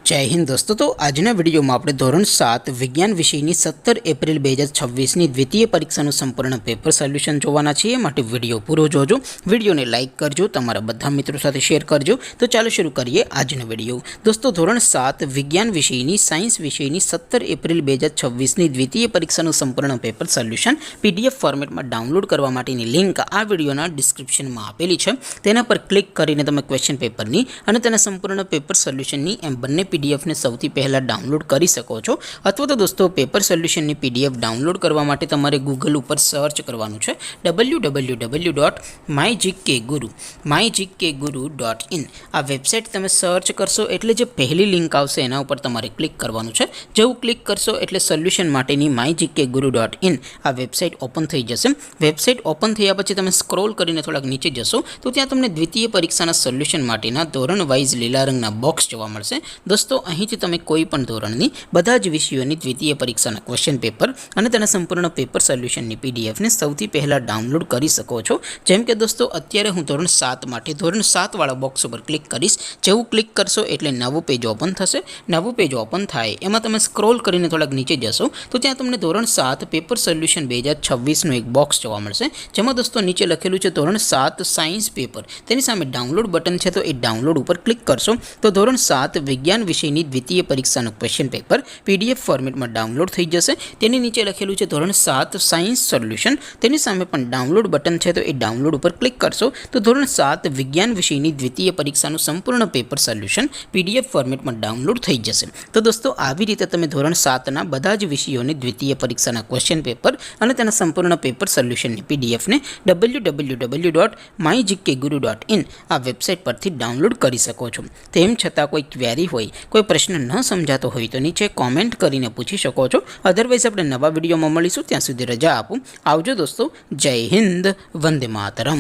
जय हिंद दोस्तों। तो આજના વિડીયોમાં આપણે ધોરણ 7 વિજ્ઞાન વિષયની 17 એપ્રિલ 2026ની દ્વિતીય પરીક્ષાનું સંપૂર્ણ પેપર સોલ્યુશન જોવાના છીએ। માટે વિડીયો પૂરો જોજો, વિડીયોને લાઇક કરજો, તમારા બધા મિત્રો સાથે શેર કરજો। તો ચાલો શરૂ કરીએ આજનો વિડીયો। દોસ્તો ધોરણ 7 વિજ્ઞાન વિષયની સાયન્સ વિષયની 17 એપ્રિલ 2026ની દ્વિતીય પરીક્ષાનું સંપૂર્ણ પેપર સોલ્યુશન PDF ફોર્મેટમાં ડાઉનલોડ કરવા માટેની લિંક આ વિડીયોના ડિસ્ક્રિપ્શનમાં આપેલી છે। તેના પર ક્લિક કરીને તમે ક્વેશ્ચન પેપરની અને તેના સંપૂર્ણ પેપર સોલ્યુશનની એમ બંને PDF ने સૌથી પહેલા ડાઉનલોડ કરી શકો છો। અથવા તો દોસ્તો પેપર સોલ્યુશનની PDF ડાઉનલોડ કરવા માટે તમારે ગૂગલ ઉપર સર્ચ કરવાનું છે www.mygkguru.in। આ વેબસાઇટ તમે સર્ચ કરશો એટલે જે પહેલી લિંક આવશે એના ઉપર તમારે ક્લિક કરવાનું છે। જેવું ક્લિક કરશો એટલે સોલ્યુશન માટેની mygkguru.in આ વેબસાઇટ ઓપન થઈ જશે। વેબસાઇટ ઓપન થયા પછી તમે સ્ક્રોલ કરીને થોડાક નીચે જશો તો ત્યાં તમને દ્વિતીય પરીક્ષાના સોલ્યુશન માટેના ધોરણ વાઇઝ લીલા રંગના બોક્સ જોવા મળશે। દોસ્તો અહીંથી તમે કોઈ પણ ધોરણની બધા જ વિષયોની દ્વિતીય પરીક્ષાના ક્વેશ્ચન પેપર અને તેના સંપૂર્ણ પેપર સોલ્યુશનની PDF ને સૌથી પહેલા ડાઉનલોડ કરી શકો છો। જેમ કે દોસ્તો અત્યારે હું ધોરણ 7 માટે ધોરણ 7 વાળા બોક્સ ઉપર ક્લિક કરીશ। જેવું ક્લિક કરશો એટલે નવું પેજ ઓપન થશે। નવું પેજ ઓપન થાય એમાં તમે સ્ક્રોલ કરીને થોડાક નીચે જશો તો ત્યાં તમને ધોરણ 7 પેપર સોલ્યુશન 2026નું એક બોક્સ જોવા મળશે। જેમાં દોસ્તો નીચે લખેલું છે ધોરણ 7 સાયન્સ પેપર, તેની સામે ડાઉનલોડ બટન છે તો એ ડાઉનલોડ ઉપર ક્લિક કરશો તો ધોરણ 7 વિજ્ઞાન વિષયની દ્વિતીય પરીક્ષાનું ક્વેશ્ચન પેપર PDF ફોર્મેટમાં ડાઉનલોડ થઈ જશે। તેની નીચે લખેલું છે ધોરણ 7 સાયન્સ સોલ્યુશન, તેની સામે પણ ડાઉનલોડ બટન છે તો એ ડાઉનલોડ ઉપર ક્લિક કરશો તો ધોરણ 7 વિજ્ઞાન વિષયની દ્વિતીય પરીક્ષાનું સંપૂર્ણ પેપર સોલ્યુશન PDF ફોર્મેટમાં ડાઉનલોડ થઈ જશે। તો દોસ્તો આવી રીતે તમે ધોરણ 7ના બધા જ વિષયોની દ્વિતીય પરીક્ષાના ક્વેશ્ચન પેપર અને તેના સંપૂર્ણ પેપર સોલ્યુશનની PDF ને www.mygkguru.in આ વેબસાઇટ પરથી ડાઉનલોડ કરી શકો છો। તેમ છતાં કોઈ ક્વેરી હોય, કોઈ પ્રશ્ન ન સમજાતો હોય તો નીચે કોમેન્ટ કરીને પૂછી શકો છો। અધરવાઇઝ આપણે નવા વિડીયોમાં મળીશું, ત્યાં સુધી રજા આપું। આવજો દોસ્તો, જય હિન્દ, વંદે માતરમ।